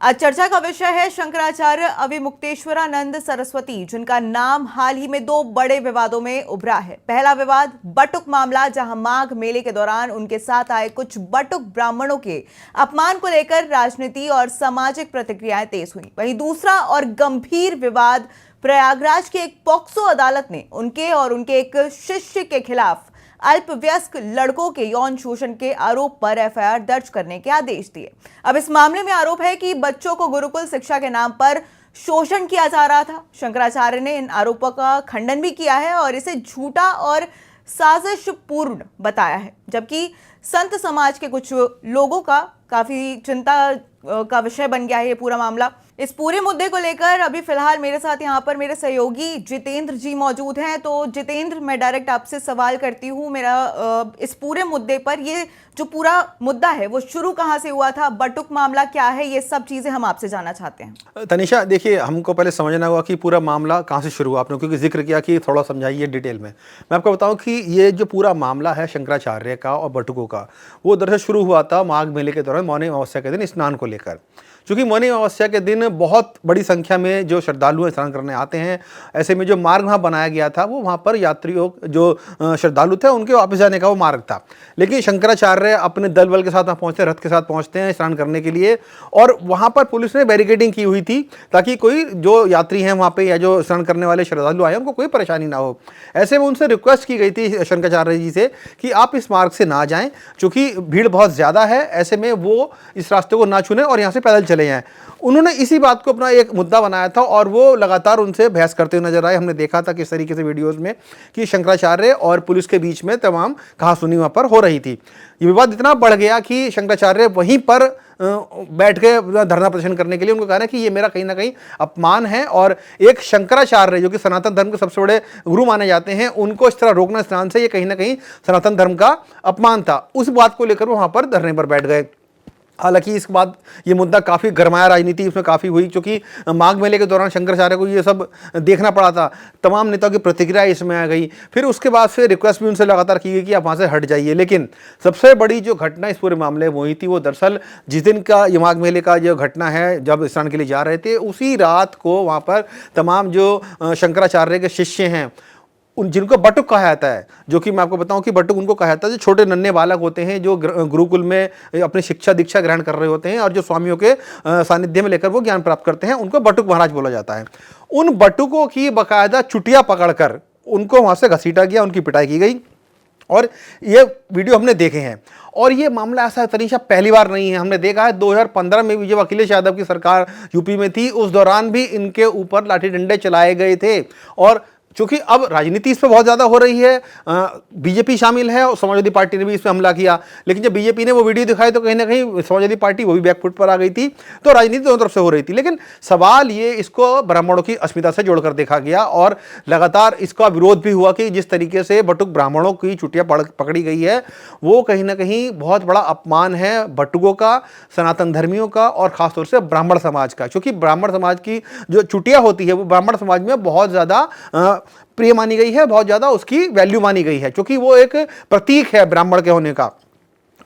आज चर्चा का विषय है शंकराचार्य अविमुक्तेश्वरानंद सरस्वती, जिनका नाम हाल ही में दो बड़े विवादों में उभरा है। पहला विवाद बटुक मामला, जहां माघ मेले के दौरान उनके साथ आए कुछ बटुक ब्राह्मणों के अपमान को लेकर राजनीति और सामाजिक प्रतिक्रियाएं तेज हुई। वहीं दूसरा और गंभीर विवाद प्रयागराज की एक पॉक्सो अदालत ने उनके और उनके एक शिष्य के खिलाफ अल्पवयस्क लड़कों के यौन शोषण के आरोप पर एफआईआर दर्ज करने के आदेश दिए। अब इस मामले में आरोप है कि बच्चों को गुरुकुल शिक्षा के नाम पर शोषण किया जा रहा था। शंकराचार्य ने इन आरोपों का खंडन भी किया है और इसे झूठा और साजिशपूर्ण बताया है, जबकि संत समाज के कुछ लोगों का काफी चिंता का विषय बन गया है ये पूरा मामला। इस पूरे मुद्दे को लेकर अभी फिलहाल मेरे साथ यहाँ पर मेरे सहयोगी जितेंद्र जी मौजूद हैं। तो जितेंद्र, मैं डायरेक्ट आपसे सवाल करती हूँ। मेरा इस पूरे मुद्दे पर, ये जो पूरा मुद्दा है वो शुरू कहाँ से हुआ था, बटुक मामला क्या है, ये सब चीजें हम आपसे जानना चाहते हैं। तनिषा, देखिए, हमको पहले समझना होगा कि पूरा मामला कहाँ से शुरू हुआ। आपने क्योंकि जिक्र किया कि थोड़ा समझाइए डिटेल में। मैं आपको बताऊं कि ये जो पूरा मामला है शंकराचार्य का और बटुकों का, वो दरअसल शुरू हुआ था माघ मेले के दौरान मौनी अमावस्या के दिन स्नान को लेकर। क्योंकि मौनी अमावस्या के दिन बहुत बड़ी संख्या में जो श्रद्धालु स्नान करने आते हैं, ऐसे में जो मार्ग वहाँ बनाया गया था वो वहाँ पर यात्रियों जो श्रद्धालु थे उनके वापस जाने का वो मार्ग था। लेकिन शंकराचार्य अपने दल बल के साथ वहाँ पहुँचते, रथ के साथ पहुँचते हैं स्नान करने के लिए, और वहाँ पर पुलिस ने बैरिकेडिंग की हुई थी ताकि कोई जो यात्री हैं वहाँ पे या जो स्नान करने वाले श्रद्धालु आए उनको कोई परेशानी ना हो। ऐसे में उनसे रिक्वेस्ट की गई थी शंकराचार्य जी से कि आप इस मार्ग से ना जाएं, चूँकि भीड़ बहुत ज़्यादा है। ऐसे में वो इस रास्ते को ना चुने और यहाँ से पैदल चले जाएं। उन्होंने इसी बात को अपना एक मुद्दा बनाया था और वो लगातार उनसे बहस करते हुए नजर आए। हमने देखा था किस तरीके से वीडियोस में कि शंकराचार्य और पुलिस के बीच में तमाम कहासुनी वहाँ पर हो रही थी। ये विवाद इतना बढ़ गया कि शंकराचार्य वहीं पर बैठ के धरना प्रदर्शन करने के लिए उनको कहना है कि ये मेरा कहीं ना कहीं अपमान है, और एक शंकराचार्य जो कि सनातन धर्म के सबसे बड़े गुरु माने जाते हैं, उनको इस तरह रोकना स्नान से ये कहीं ना कहीं सनातन धर्म का अपमान था। उस बात को लेकर वो वहाँ पर धरने पर बैठ गए। हालांकि इसके बाद ये मुद्दा काफ़ी गरमाया, राजनीति उसमें काफ़ी हुई, क्योंकि माघ मेले के दौरान शंकराचार्य को ये सब देखना पड़ा था। तमाम नेताओं की प्रतिक्रिया इसमें आ गई। फिर उसके बाद से रिक्वेस्ट भी उनसे लगातार की गई कि आप वहाँ से हट जाइए। लेकिन सबसे बड़ी जो घटना इस पूरे मामले में हुई थी वो दरअसल जिस दिन का ये माघ मेले का जो घटना है, जब स्नान के लिए जा रहे थे, उसी रात को वहाँ पर तमाम जो शंकराचार्य के शिष्य हैं, उन जिनको बटुक कहा जाता है, जो कि मैं आपको बताऊं कि बटुक उनको कहा जाता है जो छोटे नन्हे बालक होते हैं, जो गुरुकुल में अपनी शिक्षा दीक्षा ग्रहण कर रहे होते हैं और जो स्वामियों के सानिध्य में लेकर वो ज्ञान प्राप्त करते हैं, उनको बटुक महाराज बोला जाता है। उन बटुकों की बाकायदा चुटिया पकड़कर उनको वहाँ से घसीटा गया, उनकी पिटाई की गई, और ये वीडियो हमने देखे हैं। और ये मामला ऐसा तरीका पहली बार नहीं है, हमने देखा है 2015 में भी जब अखिलेश यादव की सरकार यूपी में थी, उस दौरान भी इनके ऊपर लाठी डंडे चलाए गए थे। और चूंकि अब राजनीति इस पर बहुत ज़्यादा हो रही है, बीजेपी शामिल है और समाजवादी पार्टी ने भी इस पर हमला किया, लेकिन जब बीजेपी ने वो वीडियो दिखाई तो कहीं ना कहीं समाजवादी पार्टी वो भी बैकफुट पर आ गई थी। तो राजनीति दोनों तरफ से हो रही थी। लेकिन सवाल ये, इसको ब्राह्मणों की अस्मिता से जोड़कर देखा गया और लगातार इसका विरोध भी हुआ कि जिस तरीके से बटुक ब्राह्मणों की चुटिया पकड़ी गई है वो कहीं ना कहीं बहुत बड़ा अपमान है बटुकों का, सनातन धर्मियों का और खासतौर से ब्राह्मण समाज का। क्योंकि ब्राह्मण समाज की जो चुटिया होती है वो ब्राह्मण समाज में बहुत ज़्यादा प्रिय मानी गई है, बहुत ज़्यादा उसकी वैल्यू मानी गई है, क्योंकि वो एक प्रतीक है ब्राह्मण के होने का।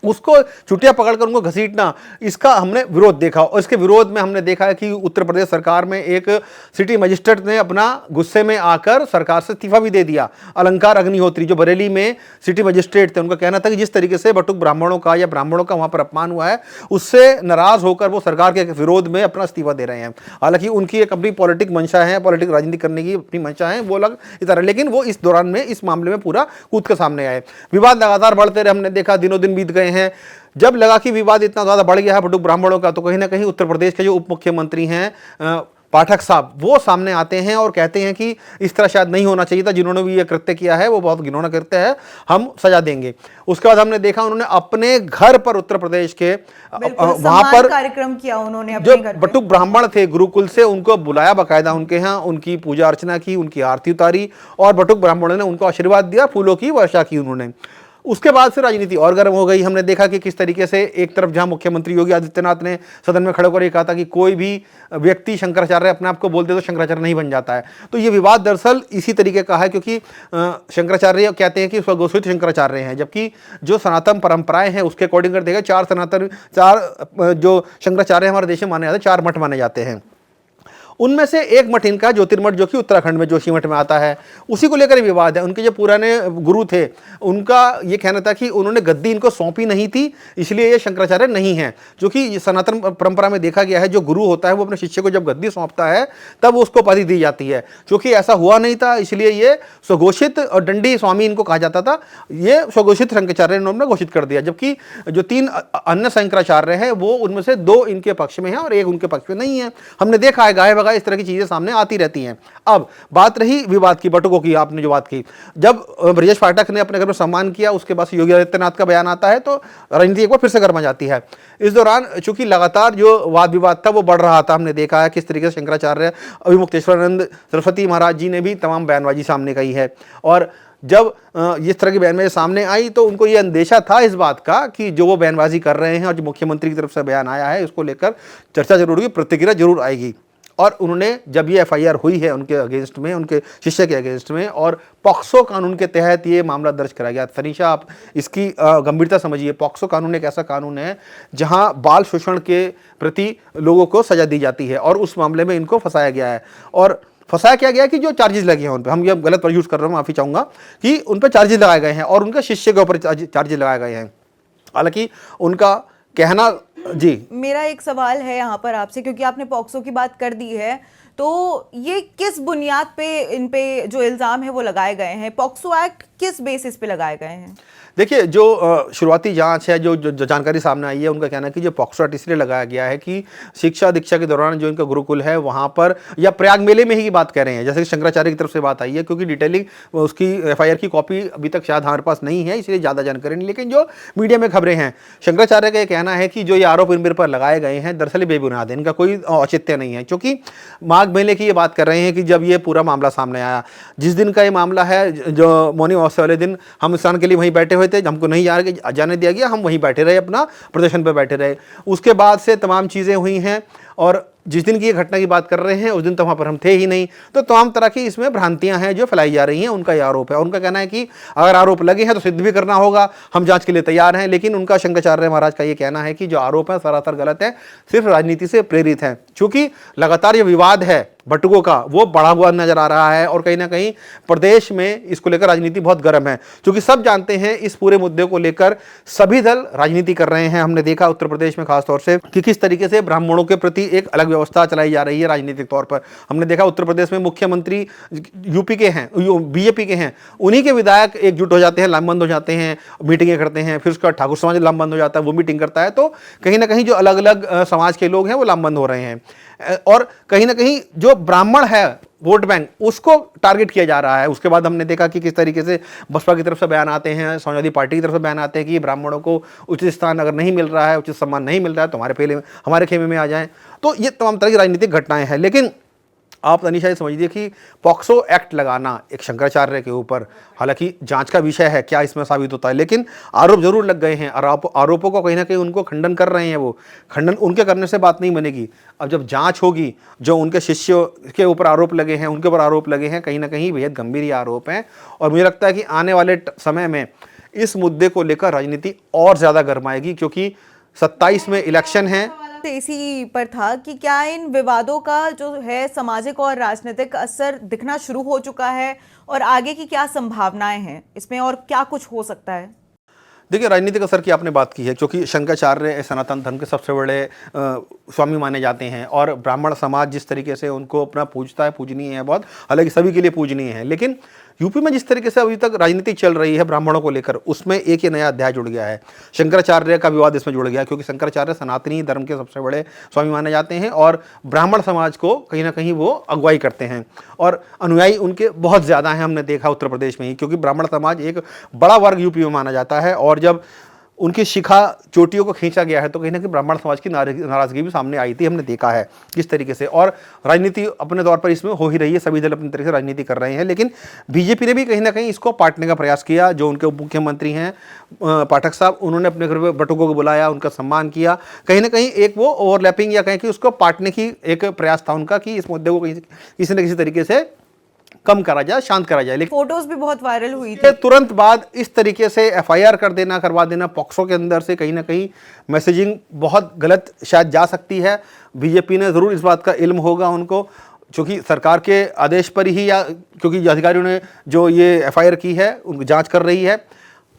उसको चुटिया पकड़कर उनको घसीटना, इसका हमने विरोध देखा। और इसके विरोध में हमने देखा है कि उत्तर प्रदेश सरकार में एक सिटी मजिस्ट्रेट ने अपना गुस्से में आकर सरकार से इस्तीफा भी दे दिया। अलंकार अग्निहोत्री जो बरेली में सिटी मजिस्ट्रेट थे, उनका कहना था कि जिस तरीके से बटुक ब्राह्मणों का या ब्राह्मणों का वहाँ पर अपमान हुआ है, उससे नाराज होकर वो सरकार के विरोध में अपना इस्तीफा दे रहे हैं। हालांकि उनकी एक अपनी पॉलिटिक मंशा है, पॉलिटिक राजनीति करने की अपनी मंशा है, वो अलग इधर, लेकिन वो इस दौरान में इस मामले में पूरा कूद के सामने आए। विवाद लगातार बढ़ते रहे, हमने देखा दिनों दिन बीत गए हैं। जब लगा कि विवाद इतना ज्यादा बढ़ गया है बटुक ब्राह्मणों का, तो कहीं ना कहीं उत्तर प्रदेश के जो उप मुख्यमंत्री हैं पाठक साहब, वो सामने आते हैं और कहते हैं कि इस तरह शायद नहीं होना चाहिए था, जिन्होंने भी ये कृत्य किया है वो बहुत घिनौना कृत्य है, हम सजा देंगे। उसके बाद हमने देखा उन्होंने अपने घर पर उत्तर प्रदेश के वहां पर कार्यक्रम किया, उन्होंने जो बटुक ब्राह्मण थे गुरुकुल से उनको बुलाया, बाकायदा उनके यहाँ उनकी पूजा अर्चना की, उनकी आरती उतारी और बटुक ब्राह्मणों ने उनको आशीर्वाद दिया, फूलों की वर्षा की उन्होंने। उसके बाद से राजनीति और गर्म हो गई। हमने देखा कि किस तरीके से एक तरफ जहां मुख्यमंत्री योगी आदित्यनाथ ने सदन में खड़े होकर ये कहा था कि कोई भी व्यक्ति शंकराचार्य अपने आप को बोल दे तो शंकराचार्य नहीं बन जाता है। तो ये विवाद दरअसल इसी तरीके का है, क्योंकि शंकराचार्य कहते हैं कि स्वघोषित शंकराचार्य हैं, जबकि जो सनातन परंपराएं हैं उसके अकॉर्डिंग कर देगा चार जो शंकराचार्य हमारे देश में माने जाते हैं, 4 मठ माने जाते हैं। उनमें से एक मठ इनका ज्योतिर्मठ जो कि उत्तराखंड में जोशीमठ में आता है, उसी को लेकर विवाद है। उनके जो पुराने गुरु थे उनका ये कहना था कि उन्होंने गद्दी इनको सौंपी नहीं थी, इसलिए ये शंकराचार्य नहीं है। जो कि सनातन परंपरा में देखा गया है, जो गुरु होता है वो अपने शिष्य को जब गद्दी सौंपता है तब उसको उपाधि दी जाती है। क्योंकि ऐसा हुआ नहीं था, इसलिए ये स्वघोषित और दंडी स्वामी इनको कहा जाता था, ये स्वघोषित शंकराचार्य इन्होंने घोषित कर दिया। जबकि जो 3 अन्य शंकराचार्य हैं वो उनमें से 2 इनके पक्ष में हैं और 1 उनके पक्ष में नहीं है। हमने देखा है गाय भगाए इस तरह की चीजें सामने आती रहती हैं। अब बात रही विवाद की, बटुकों की, आपने जो बात की, जब ब्रजेश पाठक ने अपने घर में सम्मान किया उसके बाद योगी आदित्यनाथ का बयान आता है तो राजनीति एक बार फिर से गर्मा जाती है। इस दौरान चूंकि लगातार जो वाद विवाद था वो बढ़ रहा था, हमने देखा है किस तरीके से शंकराचार्य अभिमुक्तेश्वरानंद सरस्वती महाराज जी ने भी तमाम बयानबाजी सामने कही है। और जब इस तरह की बयानबाजी सामने आई तो उनको ये अंदेशा था इस बात का कि जो वो बयानबाजी कर रहे हैं और जो मुख्यमंत्री की तरफ से बयान आया है उसको लेकर चर्चा जरूर होगी, प्रतिक्रिया जरूर आएगी। और उन्होंने जब ये एफआईआर हुई है उनके अगेंस्ट में, उनके शिष्य के अगेंस्ट में, और पॉक्सो कानून के तहत ये मामला दर्ज कराया गया। तनीषा, आप इसकी गंभीरता समझिए। पॉक्सो कानून एक ऐसा कानून है जहां बाल शोषण के प्रति लोगों को सजा दी जाती है और उस मामले में इनको फंसाया गया है। और फंसाया क्या गया कि जो चार्जेस लगे हैं उन पर, हम ये गलत यूज कर रहे हैं, माफी चाहूंगा, कि उन पर चार्जेस लगाए गए हैं और उनके शिष्य के ऊपर चार्जेस लगाए गए हैं। हालांकि उनका कहना, जी मेरा एक सवाल है यहाँ पर आपसे, क्योंकि आपने पॉक्सो की बात कर दी है, तो ये किस बुनियाद पे इन पे जो इल्ज़ाम है वो लगाए गए हैं? पॉक्सो एक्ट किस बेसिस पे लगाए गए हैं? देखिए, जो शुरुआती जांच है, जो जानकारी सामने आई है, उनका कहना है कि जो पॉक्सो एक्ट इसलिए लगाया गया है कि शिक्षा दीक्षा के दौरान जो इनका गुरुकुल है वहाँ पर, या प्रयाग मेले में ही बात कह रहे हैं, जैसे कि शंकराचार्य की तरफ से बात आई है, क्योंकि डिटेलिंग उसकी एफआईआर की कॉपी अभी तक शायद हमारे पास नहीं है, इसलिए ज़्यादा जानकारी नहीं। लेकिन जो मीडिया में खबरें हैं, शंकराचार्य का ये कहना है कि जो ये आरोप इन पर लगाए गए हैं दरअसल बेबुनियाद है, इनका कोई औचित्य नहीं है। क्योंकि माघ मेले की ये बात कर रहे हैं कि जब ये पूरा मामला सामने आया, जिस दिन का ये मामला है, जो मौनी अमावस्या वाले दिन हम स्नान के लिए वहीं बैठे हुए थे, हमको नहीं जाने दिया गया, हम वहीं बैठे रहे, अपना प्रदर्शन पे बैठे रहे। उसके बाद से तमाम चीज़ें हुई हैं और जिस दिन की ये घटना की बात कर रहे हैं उस दिन तो वहाँ पर हम थे ही नहीं। तो तमाम तरह की इसमें भ्रांतियां हैं जो फैलाई जा रही हैं, उनका ये आरोप है। उनका कहना है कि अगर आरोप लगे हैं तो सिद्ध भी करना होगा, हम जांच के लिए तैयार हैं। लेकिन उनका शंकराचार्य महाराज का ये कहना है कि जो आरोप है सरासर गलत है, सिर्फ राजनीति से प्रेरित है। चूंकि लगातार ये विवाद है बटुकों का वो बढ़ा हुआ नजर आ रहा है और कहीं ना कहीं प्रदेश में इसको लेकर राजनीति बहुत गर्म है। क्योंकि सब जानते हैं इस पूरे मुद्दे को लेकर सभी दल राजनीति कर रहे हैं। हमने देखा उत्तर प्रदेश में खासतौर से कि किस तरीके से ब्राह्मणों के प्रति एक अलग व्यवस्था चलाई जा रही है राजनीतिक तौर पर। हमने देखा उत्तर प्रदेश में मुख्यमंत्री यूपी के हैं, बीजेपी के हैं, उन्हीं के विधायक एकजुट हो जाते हैं, लामबंद हो जाते हैं, मीटिंगें करते हैं, फिर उसका ठाकुर समाज लामबंद हो जाता है, वो मीटिंग करता है। तो कहीं ना कहीं जो अलग अलग समाज के लोग हैं वो लामबंद हो रहे हैं और कहीं ना कहीं जो ब्राह्मण है वोट बैंक उसको टारगेट किया जा रहा है। उसके बाद हमने देखा कि किस तरीके से बसपा की तरफ से बयान आते हैं, समाजवादी पार्टी की तरफ से बयान आते हैं कि ब्राह्मणों को उचित स्थान अगर नहीं मिल रहा है, उचित सम्मान नहीं मिल रहा है तो हमारे खेमे में आ जाएं। तो ये तमाम तरह की राजनीतिक घटनाएं हैं। लेकिन आप तनीषा ये समझिए कि पॉक्सो एक्ट लगाना एक शंकराचार्य के ऊपर, हालांकि जांच का विषय है क्या इसमें साबित होता है, लेकिन आरोप जरूर लग गए हैं और आरोपों को कहीं ना कहीं उनको खंडन कर रहे हैं। वो खंडन उनके करने से बात नहीं बनेगी। अब जब जांच होगी, जो उनके शिष्यों के ऊपर आरोप लगे हैं, उनके ऊपर आरोप लगे हैं, कहीं ना कहीं बेहद गंभीर ये आरोप हैं। और मुझे लगता है कि आने वाले समय में इस मुद्दे को लेकर राजनीति और ज़्यादा गर्माएगी, क्योंकि 27 में इलेक्शन है। इसी पर था कि क्या इन विवादों का जो है सामाजिक और राजनीतिक असर दिखना शुरू हो चुका है और आगे की क्या संभावनाएं हैं इसमें और क्या कुछ हो सकता है? देखिए, राजनीतिक असर की आपने बात की है, क्योंकि शंकराचार्य सनातन धर्म के सबसे बड़े स्वामी माने जाते हैं और ब्राह्मण समाज जिस तरीके से उनको अपना पूजता है, पूजनीय है बहुत, हालांकि सभी के लिए पूजनीय है। लेकिन यूपी में जिस तरीके से अभी तक राजनीति चल रही है ब्राह्मणों को लेकर, उसमें एक ये नया अध्याय जुड़ गया है। शंकराचार्य का विवाद इसमें जुड़ गया, क्योंकि शंकराचार्य सनातनी धर्म के सबसे बड़े स्वामी माने जाते हैं और ब्राह्मण समाज को कहीं ना कहीं वो अगुवाई करते हैं और अनुयायी उनके बहुत ज़्यादा हैं। हमने देखा उत्तर प्रदेश में ही, क्योंकि ब्राह्मण समाज एक बड़ा वर्ग यूपी में माना जाता है। और जब उनकी शिखा चोटियों को खींचा गया है, तो कहीं ना कहीं ब्राह्मण समाज की नाराजगी भी सामने आई थी, हमने देखा है किस तरीके से। और राजनीति अपने तौर पर इसमें हो ही रही है, सभी दल अपनी तरीके से राजनीति कर रहे हैं, लेकिन बीजेपी ने भी कहीं ना कहीं इसको पाटने का प्रयास किया। जो उनके उप मुख्यमंत्री हैं पाठक साहब, उन्होंने अपने घर में बटुकों को बुलाया, उनका सम्मान किया। कहीं ना कहीं एक वो ओवरलैपिंग या कहें कि उसको पाटने की एक प्रयास था उनका कि इस मुद्दे को किसी न किसी तरीके से कम करा जाए, शांत करा जाए। लेकिन फोटोज भी बहुत वायरल हुई थी। तुरंत बाद इस तरीके से एफआईआर करवा देना पॉक्सो के अंदर से कहीं ना कहीं मैसेजिंग बहुत गलत शायद जा सकती है। बीजेपी ने ज़रूर इस बात का इल्म होगा उनको, क्योंकि सरकार के आदेश पर ही या क्योंकि अधिकारियों ने जो ये एफआईआर की है उनको जांच कर रही है।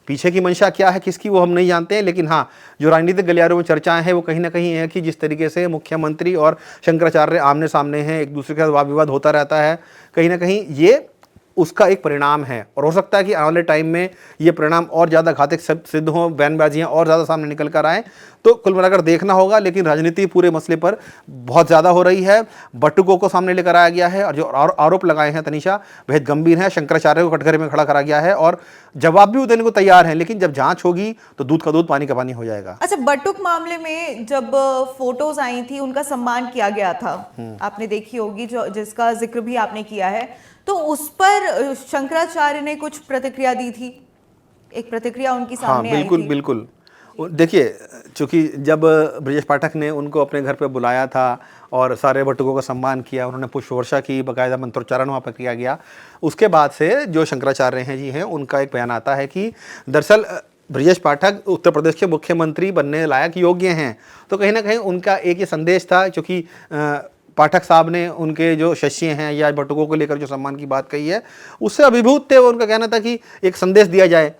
पीछे की मंशा क्या है किसकी वो हम नहीं जानते हैं, लेकिन हाँ जो राजनीतिक गलियारों में चर्चाएं हैं वो कहीं ना कहीं है कि जिस तरीके से मुख्यमंत्री और शंकराचार्य आमने सामने हैं, एक दूसरे के साथ वाद विवाद होता रहता है, कहीं ना कहीं ये उसका एक परिणाम है। और हो सकता है कि आने वाले टाइम में ये परिणाम और ज़्यादा घातक सिद्ध हों, बयानबाजियाँ और ज़्यादा सामने निकल कर आएँ, तो कुल मिलाकर देखना होगा। लेकिन राजनीति पूरे मसले पर बहुत ज़्यादा हो रही है। बटुकों को सामने लेकर आया गया है और जो आरोप लगाए हैं तनीषा बेहद गंभीर हैं। शंकराचार्य को कटघरे में खड़ा करा गया है और जवाब भी देने को तैयार हैं, लेकिन जब जांच होगी तो दूध का दूध पानी का पानी हो जाएगा। अच्छा, बटुक मामले में जब फोटोज आई थी उनका सम्मान किया गया था, आपने देखी होगी, जो जिसका जिक्र भी आपने किया है, तो उस पर शंकराचार्य ने कुछ प्रतिक्रिया दी थी, एक प्रतिक्रिया उनकी सामने आई बिल्कुल थी। बिल्कुल। देखिए, चूंकि जब ब्रजेश पाठक ने उनको अपने घर पे बुलाया था और सारे बटुकों का सम्मान किया, उन्होंने पुष्प वर्षा की, बाकायदा मंत्रोच्चारण वहाँ पर किया गया, उसके बाद से जो शंकराचार्य हैं जी हैं उनका एक बयान आता है कि दरअसल ब्रजेश पाठक उत्तर प्रदेश के मुख्यमंत्री बनने लायक योग्य हैं। तो कहीं ना कहीं उनका एक ये संदेश था, क्योंकि पाठक साहब ने उनके जो शिष्य हैं या बटुकों को लेकर जो सम्मान की बात कही है उससे अभिभूत थे। उनका कहना था कि एक संदेश दिया जाए,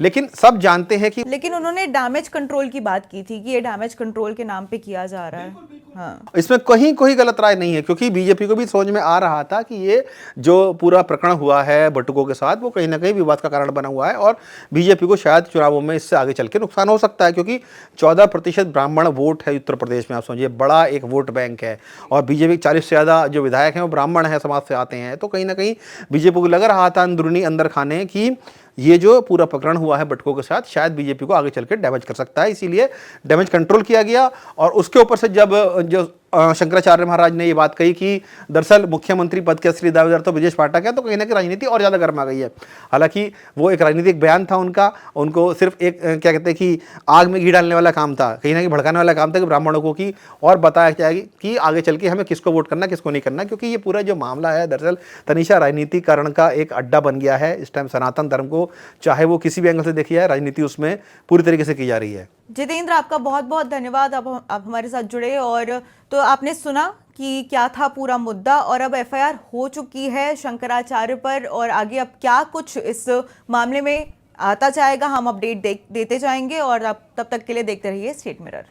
लेकिन सब जानते हैं कि लेकिन उन्होंने डैमेज कंट्रोल की बात की थी कि ये डैमेज कंट्रोल के नाम पे किया जा रहा है। हाँ। इसमें कहीं कोई गलत राय नहीं है, क्योंकि बीजेपी को भी समझ में आ रहा था कि ये जो पूरा प्रकरण हुआ है बटुकों के साथ वो कहीं ना कहीं विवाद का कारण बना हुआ है और बीजेपी को शायद चुनावों में इससे आगे चल के नुकसान हो सकता है, क्योंकि 14% ब्राह्मण वोट है उत्तर प्रदेश में। आप समझिए बड़ा एक वोट बैंक है और बीजेपी 40 से ज़्यादा जो विधायक हैं वो ब्राह्मण है, समाज से आते हैं। तो कहीं ना कहीं बीजेपी को लग रहा था अंदरूनी अंदर खाने की ये जो पूरा प्रकरण हुआ है बटुकों के साथ शायद बीजेपी को आगे चल के डैमेज कर सकता है, इसीलिए डैमेज कंट्रोल किया गया। और उसके ऊपर से जब जो शंकराचार्य महाराज ने ये बात कही कि दरअसल मुख्यमंत्री पद के असली दावेदार तो ब्रजेश पाठक है, तो कहीं ना कहीं राजनीति और ज़्यादा गर्मा गई है। हालांकि वो एक राजनीतिक बयान था उनका, उनको सिर्फ एक क्या कहते हैं कि आग में घी डालने वाला काम था, कहीं ना कहीं भड़काने वाला काम था कि ब्राह्मणों को की और बताया जाए कि आगे चल के हमें किसको वोट करना किसको नहीं करना। क्योंकि ये पूरा जो मामला है दरअसल तनीषा राजनीतिकरण का एक अड्डा बन गया है इस टाइम। सनातन धर्म को चाहे वो किसी भी एंगल से देखी जाए, राजनीति उसमें पूरी तरीके से की जा रही है। जितेंद्र, आपका बहुत बहुत धन्यवाद, आप हमारे साथ जुड़े। और तो आपने सुना कि क्या था पूरा मुद्दा, और अब एफआईआर हो चुकी है शंकराचार्य पर, और आगे अब क्या कुछ इस मामले में आता जाएगा हम अपडेट देते जाएंगे। और अब तब तक के लिए देखते रहिए स्टेट मिरर।